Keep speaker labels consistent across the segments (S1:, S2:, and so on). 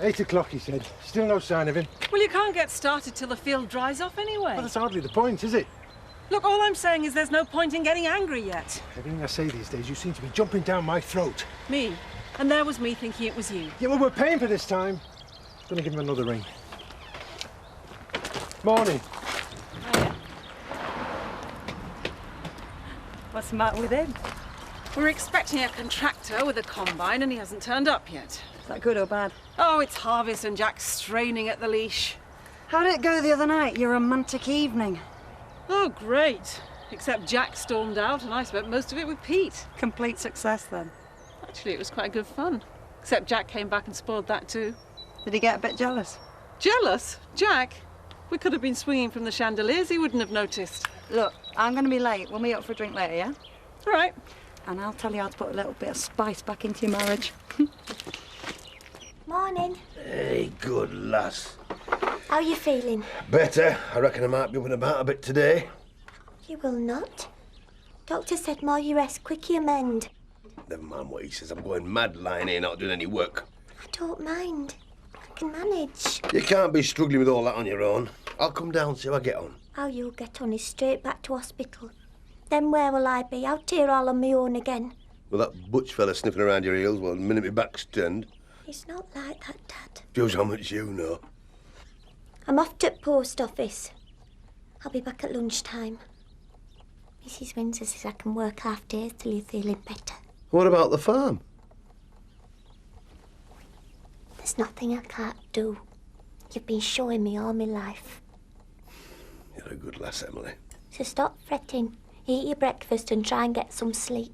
S1: 8 o'clock, he said. Still no sign of him.
S2: Well, you can't get started till the field dries off anyway.
S1: Well, that's hardly the point, is it?
S2: Look, all I'm saying is there's no point in getting angry yet.
S1: Everything I say these days, you seem to be jumping down my throat.
S2: Me? And there was me thinking it was you.
S1: Yeah, well, we're paying for this time. Gonna give him another ring. Morning.
S2: Hiya. What's the matter with him? We're expecting a contractor with a combine and he hasn't turned up yet.
S3: Is that good or bad?
S2: Oh, it's harvest and Jack's straining at the leash.
S3: How did it go the other night, your romantic evening?
S2: Oh, great. Except Jack stormed out and I spent most of it with Pete.
S3: Complete success, then.
S2: Actually, it was quite good fun. Except Jack came back and spoiled that too.
S3: Did he get a bit jealous?
S2: Jealous? Jack? We could have been swinging from the chandeliers, he wouldn't have noticed.
S3: Look, I'm going to be late. We'll meet up for a drink later, yeah?
S2: All right.
S3: And I'll tell you how to put a little bit of spice back into your marriage.
S4: Morning.
S5: Hey, good lass.
S4: How are you feeling?
S5: Better. I reckon I might be up and about a bit today.
S4: You will not. Doctor said more you rest, quicker you mend.
S5: Never mind what he says. I'm going mad lying here not doing any work.
S4: I don't mind. I can manage.
S5: You can't be struggling with all that on your own. I'll come down and see how I get on.
S4: How you'll get on is straight back to hospital. Then where will I be? Out here all on my own again.
S5: Well, that butch fella sniffing around your heels, well, the minute my back's turned.
S4: It's not like that, Dad.
S5: Shows how much you know.
S4: I'm off to the post office. I'll be back at lunchtime. Mrs. Windsor says I can work half days till you're feeling better.
S5: What about the farm?
S4: There's nothing I can't do. You've been showing me all my life.
S5: You're a good lass, Emily.
S4: So stop fretting. Eat your breakfast and try and get some sleep.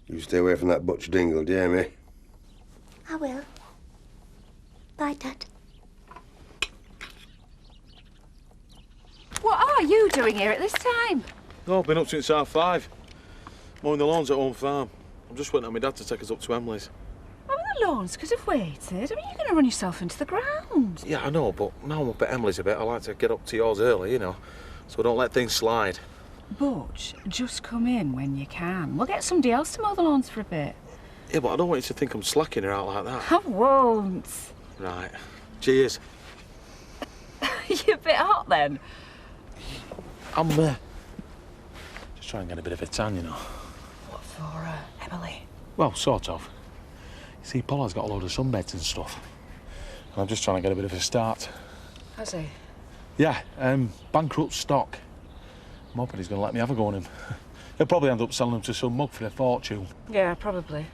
S5: You stay away from that butch dingle, do you hear me?
S4: I will. Bye, Dad.
S6: What are you doing here at this time?
S7: Oh, I've been up since 5:30. Mowing the lawns at home farm. I'm just waiting on my dad to take us up to Emily's.
S6: Oh, the lawns could have waited. I mean, you're going to run yourself into the ground.
S7: Yeah, I know, but now I'm up at Emily's a bit, I like to get up to yours early, you know, so I don't let things slide.
S6: Butch, just come in when you can. We'll get somebody else to mow the lawns for a bit.
S7: Yeah, but I don't want you to think I'm slacking her out like that.
S6: I won't.
S7: Right. Cheers.
S6: You're a bit hot then.
S7: I'm just trying to get a bit of a tan, you know.
S6: What for, Emily?
S7: Well, sort of. You see, Paula's got a load of sunbeds and stuff. And I'm just trying to get a bit of a start.
S6: Has he?
S7: Yeah, bankrupt stock. I'm hoping he's going to let me have a go on him. He'll probably end up selling them to some mug for a fortune.
S6: Yeah, probably.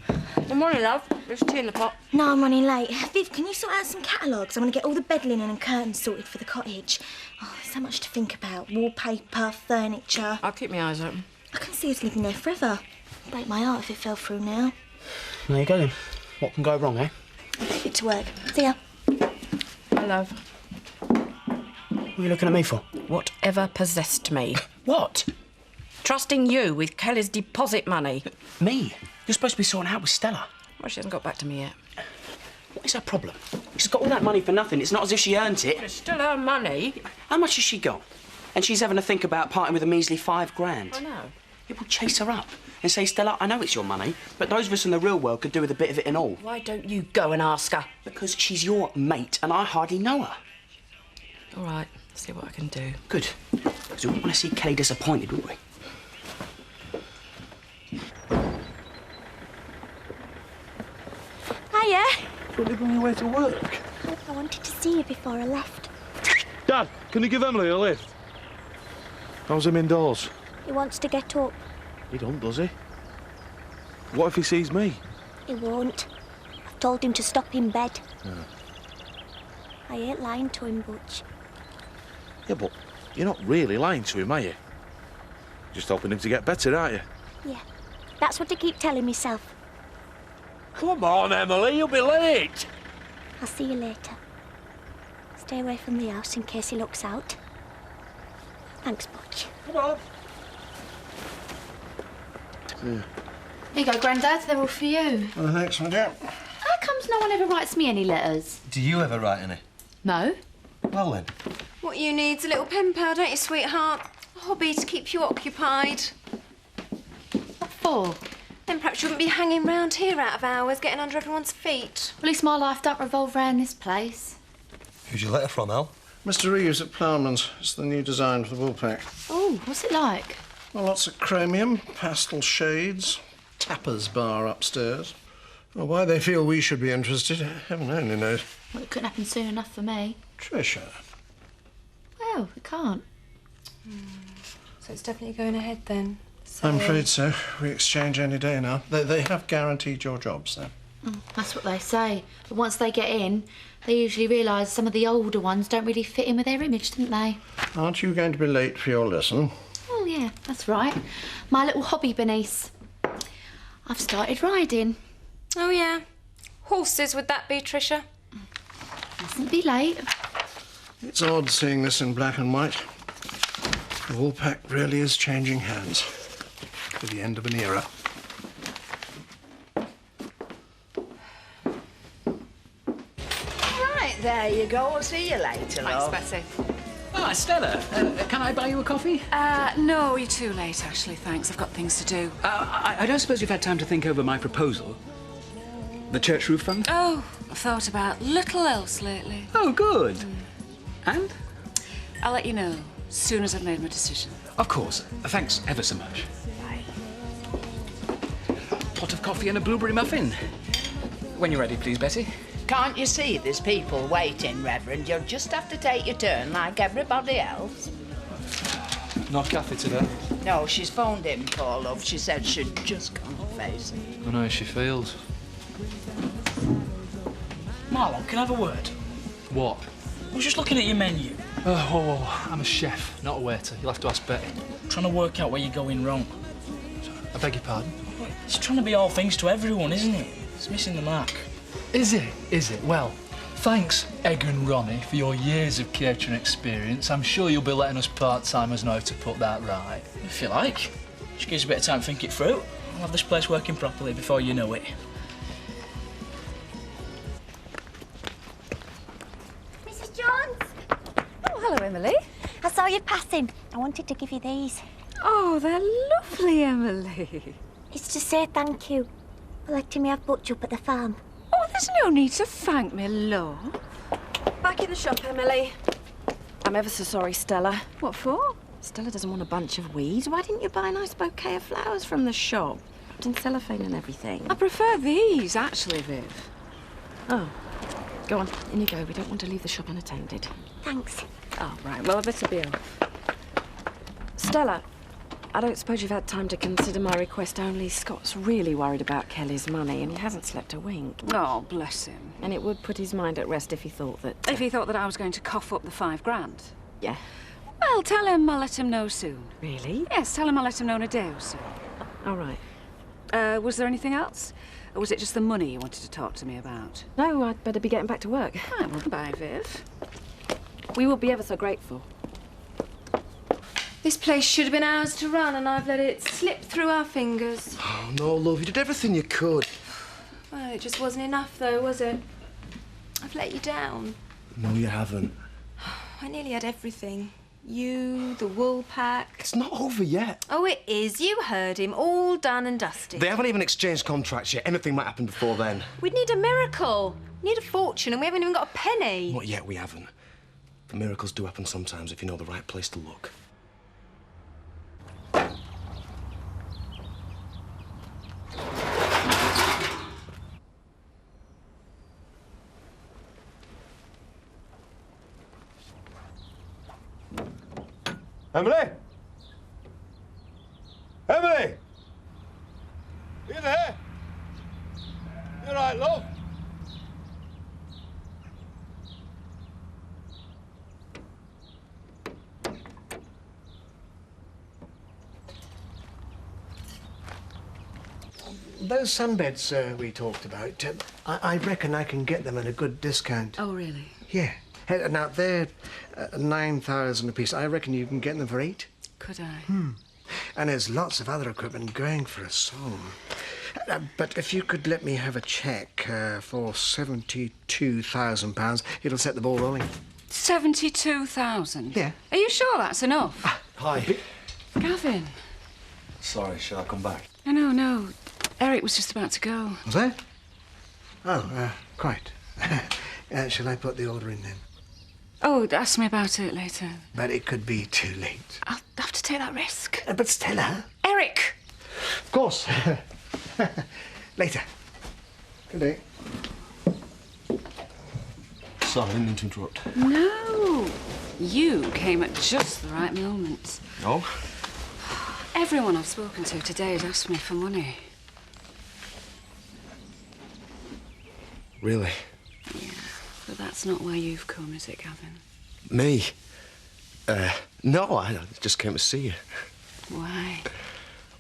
S3: Good morning, love. There's tea in the pot.
S4: No, I'm running late. Viv, can you sort out some catalogues? I want to get all the bed linen and curtains sorted for the cottage. Oh, there's so much to think about. Wallpaper, furniture.
S3: I'll keep my eyes open.
S4: I can see us living there forever. It'd break my heart if it fell through now.
S8: There you go, then. What can go wrong, eh?
S4: I'll take it to work. See ya.
S3: My love.
S8: What are you looking at me for?
S3: Whatever possessed me.
S8: What?
S3: Trusting you with Kelly's deposit money.
S8: Me? You're supposed to be sorting out with Stella.
S3: Well, she hasn't got back to me yet.
S8: What is her problem? She's got all that money for nothing. It's not as if she earned it.
S3: It's still her money.
S8: How much has she got? And she's having to think about parting with a measly £5,000.
S3: I know.
S8: It will chase her up and say, Stella, I know it's your money, but those of us in the real world could do with a bit of it and all.
S3: Why don't you go and ask her?
S8: Because she's your mate and I hardly know her.
S3: All right, see what I can do.
S8: Good. Because we wouldn't want to see Kelly disappointed, would we?
S4: Hiya.
S7: Don't you bring your way to work?
S4: I wanted to see you before I left.
S7: Dad, can you give Emily a lift? How's him indoors?
S4: He wants to get up.
S7: He don't, does he? What if he sees me?
S4: He won't. I've told him to stop in bed.
S7: Yeah.
S4: I ain't lying to him, Butch.
S7: Yeah, but you're not really lying to him, are you? Just helping him to get better, aren't you?
S4: Yeah, that's what I keep telling myself.
S5: Come on, Emily, you'll be late.
S4: I'll see you later. Stay away from the house in case he looks out. Thanks, Butch.
S5: Come on.
S6: Here you go, Grandad. They're all for you.
S1: Well, thanks, my dear.
S6: How comes no one ever writes me any letters?
S9: Do you ever write any?
S6: No.
S9: Well then.
S10: What you need's a little pen pal, don't you, sweetheart? A hobby to keep you occupied.
S6: What for?
S10: Then perhaps you wouldn't be hanging round here out of hours, getting under everyone's feet.
S3: At least my life don't revolve around this place.
S9: Who's your letter from, Al?
S1: Mr. Reeves at Plowman's. It's the new design for the Woolpack.
S3: Oh, what's it like?
S1: Well, lots of chromium, pastel shades, tappers bar upstairs. Well, why they feel we should be interested, heaven only knows.
S3: Well, it couldn't happen soon enough for me.
S1: Tricia.
S3: Well, it can't.
S10: So it's definitely going ahead then.
S1: I'm afraid so. We exchange any day now. They have guaranteed your jobs, though.
S3: That's what they say. But once they get in, they usually realise some of the older ones don't really fit in with their image, don't they?
S1: Aren't you going to be late for your lesson?
S3: Oh, yeah, that's right. My little hobby, Bernice. I've started riding.
S10: Oh, yeah. Horses, would that be, Tricia?
S3: Mustn't be late.
S1: It's odd seeing this in black and white. The Woolpack really is changing hands. To the end of an era.
S11: Right, there you go. I'll see you later, love.
S2: Thanks, Bessie.
S12: Ah, Stella, can I buy you a coffee?
S2: No, you're too late, actually, thanks. I've got things to do.
S12: I don't suppose you've had time to think over my proposal? The church roof fund?
S2: Oh, I've thought about little else lately.
S12: Oh, good. And?
S2: I'll let you know as soon as I've made my decision.
S12: Of course. Thanks ever so much.
S2: Bye.
S12: Pot of coffee and a blueberry muffin. When you're ready, please, Betty.
S11: Can't you see there's people waiting, Reverend? You'll just have to take your turn like everybody else.
S7: Not Kathy today.
S11: No, she's phoned in, poor love. She said she'd just come face it.
S7: I know how she feels.
S13: Marlon, can I have a word?
S7: What?
S13: I was just looking at your menu.
S7: Oh, whoa. I'm a chef, not a waiter. You'll have to ask Betty.
S13: Trying to work out where you're going wrong.
S7: I beg your pardon?
S13: It's trying to be all things to everyone, isn't it? It's missing the mark.
S7: Is it? Is it? Well, thanks, Egg and Ronnie, for your years of catering experience. I'm sure you'll be letting us part-timers know how to put that right.
S13: If you like. Just gives you a bit of time to think it through. I'll have this place working properly before you know it.
S4: Mrs. Jones!
S2: Oh, hello, Emily.
S4: I saw you passing. I wanted to give you these.
S2: Oh, they're lovely, Emily.
S4: It's to say thank you for letting me have Butch up at the farm.
S2: Oh, there's no need to thank me, love.
S10: Back in the shop, Emily. I'm ever so sorry, Stella.
S2: What for?
S10: Stella doesn't want a bunch of weeds. Why didn't you buy a nice bouquet of flowers from the shop? Wrapped in cellophane and everything.
S2: I prefer these, actually, Viv.
S10: Oh. Go on, in you go. We don't want to leave the shop unattended.
S4: Thanks.
S2: Oh, right. Well, I better be off.
S10: Stella, I don't suppose you've had time to consider my request, only Scott's really worried about Kelly's money and he hasn't slept a wink.
S2: Oh, bless him.
S10: And it would put his mind at rest if he thought that...
S2: If he thought that I was going to cough up the £5,000?
S10: Yeah.
S2: Well, tell him I'll let him know soon.
S10: Really?
S2: Yes, tell him I'll let him know in a day or so.
S10: All right.
S2: Was there anything else? Or was it just the money you wanted to talk to me about?
S10: No, I'd better be getting back to work.
S2: Right, well, bye, Viv.
S10: We will be ever so grateful. This place should have been ours to run and I've let it slip through our fingers.
S5: Oh, no, love, you did everything you could.
S10: Well, it just wasn't enough though, was it? I've let you down.
S5: No, you haven't.
S10: I nearly had everything. You, the wool pack.
S5: It's not over yet.
S10: Oh, it is. You heard him. All done and dusted.
S5: They haven't even exchanged contracts yet. Anything might happen before then.
S10: We'd need a miracle. We need a fortune and we haven't even got a penny.
S5: Not yet, we haven't. But miracles do happen sometimes if you know the right place to look.
S1: Emily? Emily? You there? You all right, love? Those sunbeds we talked about, I reckon I can get them at a good discount.
S2: Oh, really?
S1: Yeah. Now, they're 9,000 apiece. I reckon you can get them for 8.
S2: Could I?
S1: And there's lots of other equipment going for a song. But if you could let me have a cheque for £72,000, it'll set the ball rolling.
S2: 72,000?
S1: Yeah.
S2: Are you sure that's enough?
S5: Hi.
S2: Gavin.
S9: Sorry, shall I come back?
S2: No.
S6: Eric was just about to go.
S14: Was he? Oh, quite. Shall I put the order in then?
S6: Oh, ask me about it later.
S14: But it could be too late.
S6: I'll have to take that risk.
S14: But Stella...
S6: Eric!
S14: Of course. Later. Good day.
S5: Sorry, I didn't mean to interrupt.
S6: No. You came at just the right moment.
S5: No?
S6: Everyone I've spoken to today has asked me for money.
S5: Really?
S6: Yeah, but that's not why you've come, is it, Gavin?
S5: Me? No, I just came to see you.
S6: Why?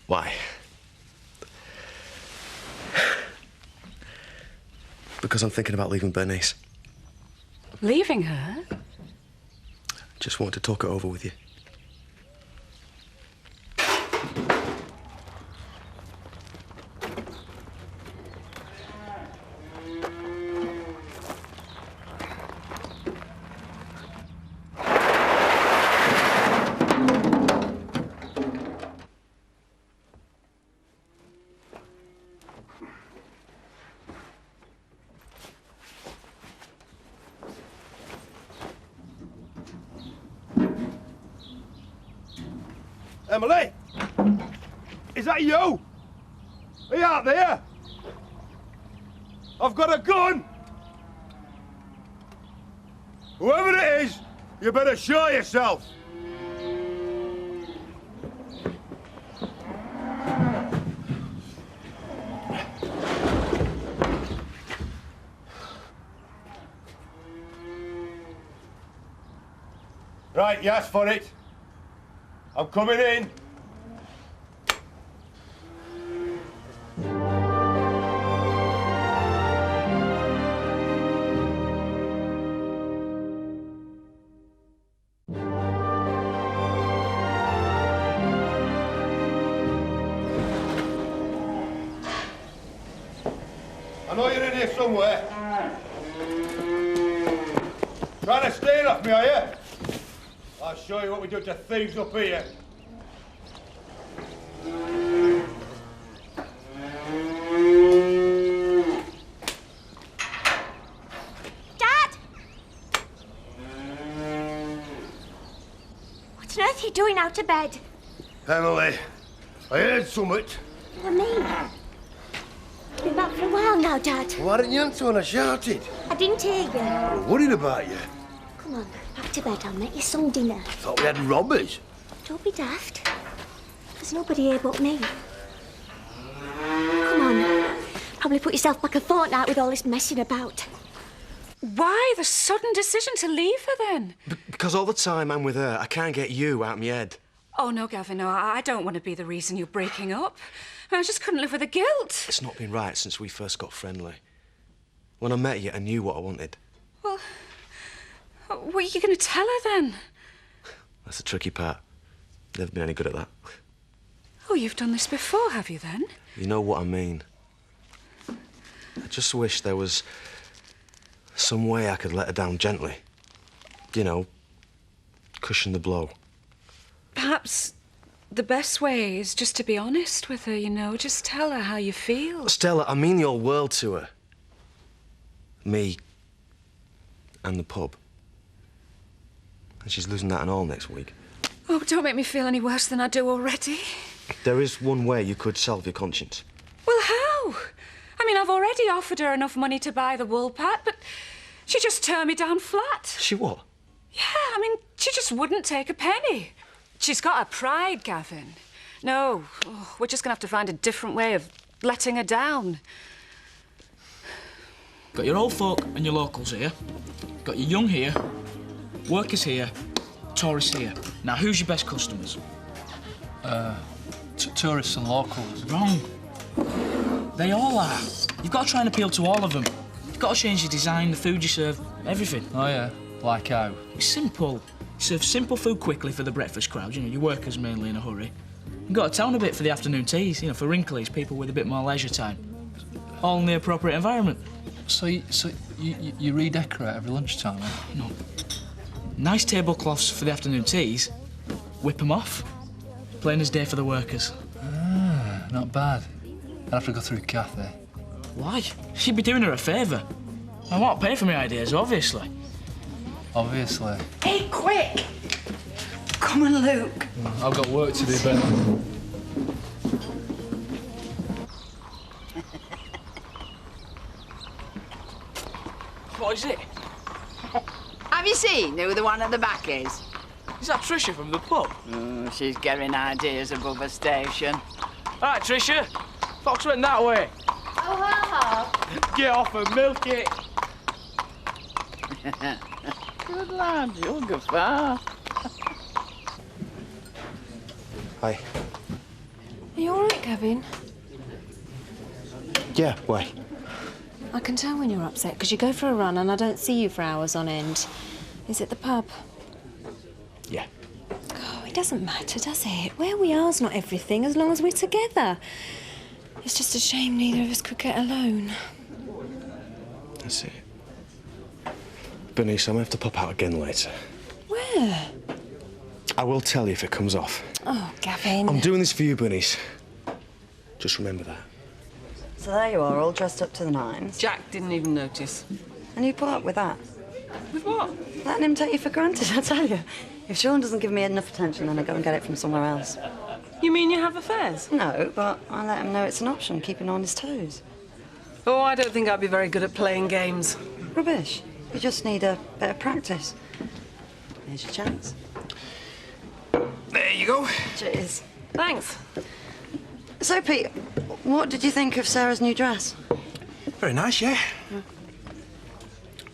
S5: Why? Because I'm thinking about leaving Bernice.
S6: Leaving her?
S5: Just wanted to talk it over with you.
S15: Emily! Is that you? Are you out there? I've got a gun! Whoever it is, you better show yourself. Right, you asked for it. I'm coming in. I know you're in here somewhere. Trying to steal off me, are you? I'll show you what we do to thieves up here.
S4: Dad! What on earth are you doing out of bed?
S15: Emily, I heard something.
S4: For me? Been back for a while now, Dad.
S15: Why didn't you answer when I shouted?
S4: I didn't hear you.
S15: I'm worried about you.
S4: Come on, back to bed. I'll make you some dinner.
S15: Thought we had robbers.
S4: Don't be daft. There's nobody here but me. Come on. Probably put yourself back a fortnight with all this messing about.
S6: Why the sudden decision to leave her, then?
S5: Because all the time I'm with her, I can't get you out of my head.
S6: Oh, no, Gavin, no, I don't want to be the reason you're breaking up. I just couldn't live with the guilt.
S5: It's not been right since we first got friendly. When I met you, I knew what I wanted.
S6: Well, what are you going to tell her, then?
S5: That's the tricky part. Never been any good at that.
S6: Oh, you've done this before, have you, then?
S5: You know what I mean. I just wish there was some way I could let her down gently. You know, cushion the blow.
S6: Perhaps the best way is just to be honest with her, you know. Just tell her how you feel.
S5: Stella, I mean the whole world to her. Me and the pub. And she's losing that and all next week.
S6: Oh, don't make me feel any worse than I do already.
S5: There is one way you could salve your conscience.
S6: Well, how? I mean, I've already offered her enough money to buy the wool pat, but she just turned me down flat.
S5: She what?
S6: Yeah, I mean, she just wouldn't take a penny. She's got her pride, Gavin. No, we're just going to have to find a different way of letting her down.
S13: Got your old folk and your locals here. Got your young here, workers here, tourists here. Now, who's your best customers?
S7: Tourists and locals.
S13: Wrong. They all are. You've got to try and appeal to all of them. You've got to change your design, the food you serve, everything.
S7: Oh, yeah. Like how?
S13: It's simple. You serve simple food quickly for the breakfast crowd, you know, your workers mainly in a hurry. You've got to town a bit for the afternoon teas, you know, for wrinklies, people with a bit more leisure time. All in the appropriate environment.
S7: So you redecorate every lunchtime, eh?
S13: No. Nice tablecloths for the afternoon teas. Whip them off. Plain as day for the workers.
S7: Ah, not bad. I'd have to go through Kathy.
S13: Why? She'd be doing her a favour. I won't pay for my ideas, obviously.
S7: Obviously.
S11: Hey, quick! Come on, Luke.
S7: I've got work to do, Ben.
S13: What is it?
S11: Have you seen who the one at the back is?
S13: Is that Tricia from the pub?
S11: Oh, she's getting ideas above her station.
S13: All right, Tricia. Fox went that way.
S3: Oh, ha.
S13: Get off and milk it.
S11: Good lad, you'll go far.
S5: Hi.
S10: Are you all right, Gavin?
S5: Yeah, why?
S10: I can tell when you're upset because you go for a run and I don't see you for hours on end. Is it the pub?
S5: Yeah.
S10: Oh, it doesn't matter, does it? Where we are's not everything as long as we're together. It's just a shame neither of us could get alone.
S5: That's it. Bernice, I'm gonna have to pop out again later.
S10: Where?
S5: I will tell you if it comes off.
S10: Oh, Gavin.
S5: I'm doing this for you, Bernice. Just remember that.
S16: So there you are, all dressed up to the nines.
S6: Jack didn't even notice.
S16: And you put up with that?
S6: With what?
S16: Letting him take you for granted, I tell you. If Sean doesn't give me enough attention, then I go and get it from somewhere else.
S6: You mean you have affairs?
S16: No, but I let him know it's an option, keeping on his toes.
S6: Oh, I don't think I'd be very good at playing games.
S16: Rubbish. You just need a bit of practice. Here's your chance.
S5: There you go.
S16: Cheers.
S6: Thanks.
S16: So, Pete, what did you think of Sarah's new dress?
S9: Very nice, yeah.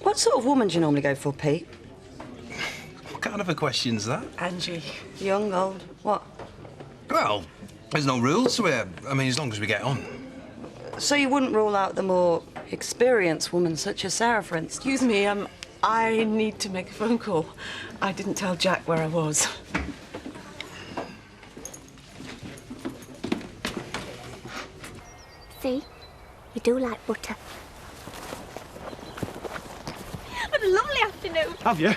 S16: What sort of woman do you normally go for, Pete?
S9: What kind of a question's that?
S6: Angie.
S16: Young, old, what?
S9: Well, there's no rules to it. I mean, as long as we get on.
S16: So you wouldn't rule out the more experienced woman, such as Sarah, for instance?
S6: Excuse me, I need to make a phone call. I didn't tell Jack where I was.
S4: See? You do like butter. What a lovely afternoon.
S17: Have you?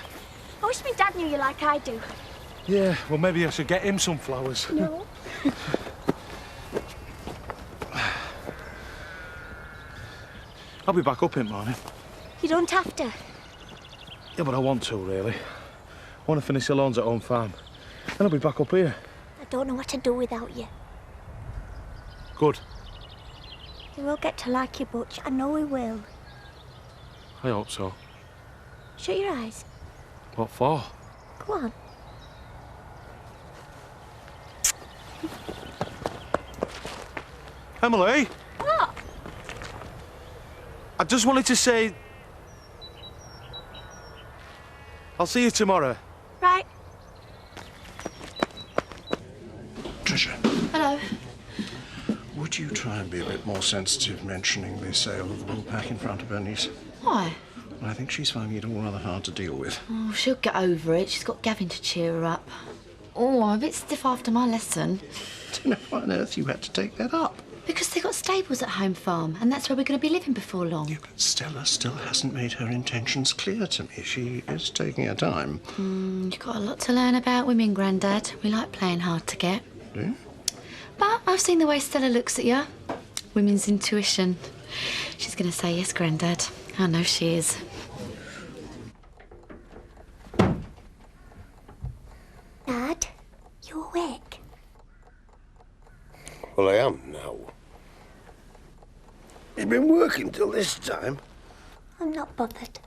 S4: I wish my dad knew you like I do.
S17: Yeah, well, maybe I should get him some flowers.
S4: No.
S17: I'll be back up in the morning.
S4: You don't have to.
S17: Yeah, but I want to, really. I want to finish the lawns at home farm. Then I'll be back up here.
S4: I don't know what to do without you.
S17: Good.
S4: We will get to like you, Butch. I know we will.
S17: I hope so.
S4: Shut your eyes.
S17: What for?
S4: Go on.
S17: Emily?
S4: What?
S17: I just wanted to say... I'll see you tomorrow.
S4: Right.
S1: Tricia,
S3: Hello.
S1: would you try and be a bit more sensitive mentioning the sale of the wool pack in front of Bernice?
S3: Why?
S1: I think she's finding it all rather hard to deal with.
S3: Oh, she'll get over it. She's got Gavin to cheer her up. Oh, I'm a bit stiff after my lesson.
S1: Do you know why on earth you had to take that up?
S3: Because they've got stables at home farm, and that's where we're going to be living before long.
S1: Yeah, but Stella still hasn't made her intentions clear to me. She is taking her time.
S3: You've got a lot to learn about women, Grandad. We like playing hard to get.
S1: Do you?
S3: But I've seen the way Stella looks at you. Women's intuition. She's going to say yes, Grandad. I know she is.
S4: Dad, you awake?
S18: Well, I am now. You've been working till this time.
S4: I'm not bothered.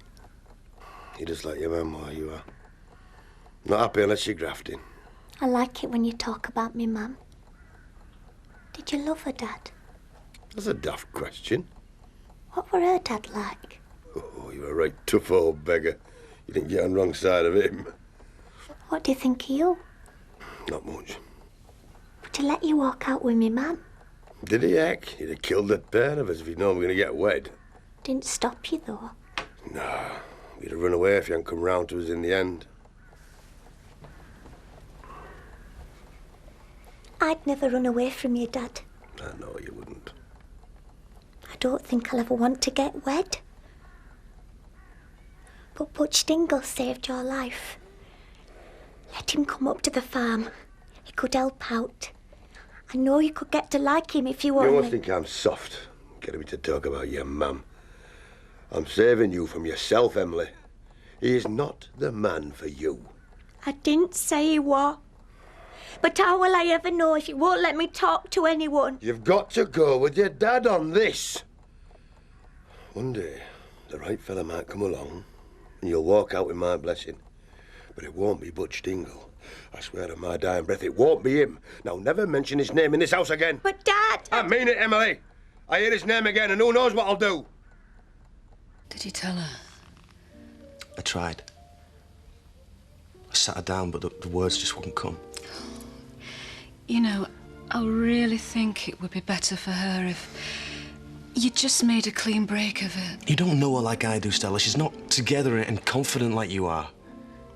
S18: You're just like your mum, are you are. Not happy unless you're grafting.
S4: I like it when you talk about me, Mum. Did you love her, Dad?
S18: That's a daft question.
S4: What were her dad like?
S18: Oh, you're a right tough old beggar. You didn't get on the wrong side of him.
S4: What do you think of you?
S18: Not much.
S4: Would he let you walk out with me, Mum?
S18: Did he, heck? He'd have killed the pair of us if he'd known we were going to get wed.
S4: Didn't stop you, though.
S18: Nah, we'd have run away if he hadn't come round to us in the end.
S4: I'd never run away from you, Dad.
S18: I know you wouldn't.
S4: I don't think I'll ever want to get wed. But Butch Dingle saved your life. Let him come up to the farm. He could help out. I know you could get to like him if you
S18: You
S4: only...
S18: must think I'm soft, getting me to talk about your mum. I'm saving you from yourself, Emily. He is not the man for you.
S4: I didn't say he was. But how will I ever know if you won't let me talk to anyone?
S18: You've got to go with your dad on this. One day, the right fella might come along and you'll walk out with my blessing. But it won't be Butch Dingle. I swear on my dying breath, it won't be him. Now, never mention his name in this house again.
S4: But, Dad...
S18: I mean it, Emily. I hear his name again and who knows what I'll do.
S6: Did you tell her?
S5: I tried. I sat her down, but the words just wouldn't come.
S6: You know, I really think it would be better for her if you just made a clean break of it.
S5: You don't know her like I do, Stella. She's not together and confident like you are.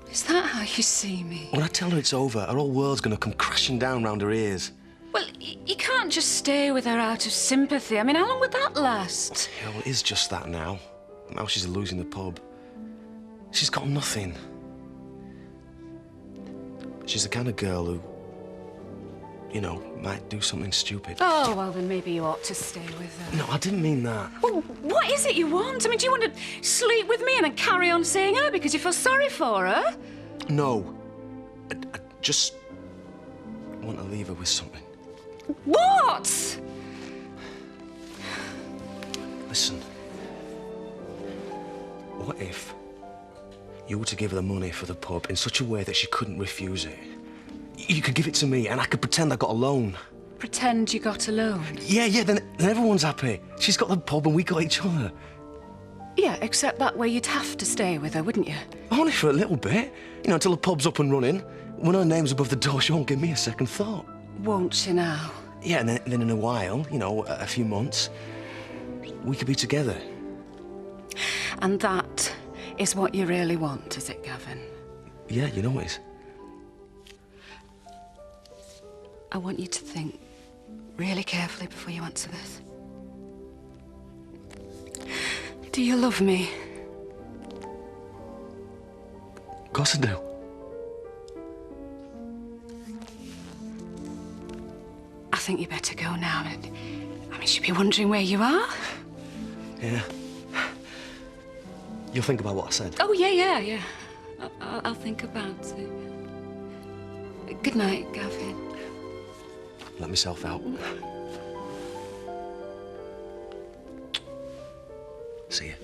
S6: Is that how you see me?
S5: When I tell her it's over, her whole world's gonna come crashing down round her ears.
S6: Well, you can't just stay with her out of sympathy. I mean, how long would that last?
S5: Yeah, well, it is just that now. Now she's losing the pub. She's got nothing. She's the kind of girl who, you know, might do something stupid.
S6: Oh, well, then maybe you ought to stay with her.
S5: No, I didn't mean that.
S6: Well, what is it you want? I mean, do you want to sleep with me and then carry on seeing her because you feel sorry for her?
S5: No. I just want to leave her with something.
S6: What?
S5: Listen. What if you were to give her the money for the pub in such a way that she couldn't refuse it? You could give it to me and I could pretend I got a loan.
S6: Pretend you got a loan?
S5: Yeah, then everyone's happy. She's got the pub and we got each other.
S6: Yeah, except that way you'd have to stay with her, wouldn't you?
S5: Only for a little bit. You know, until the pub's up and running. When her name's above the door, she won't give me a second thought.
S6: Won't she now?
S5: Yeah, and then in a while, you know, a few months, we could be together.
S6: And that is what you really want, is it, Gavin?
S5: Yeah, you know it is.
S6: I want you to think really carefully before you answer this. Do you love me?
S5: Of course I do.
S6: I think you better go now. I mean, she'll be wondering where you are.
S5: Yeah. You'll think about what I said.
S6: Oh, yeah. I'll think about it. Good night, Gavin.
S5: Let myself out. See you.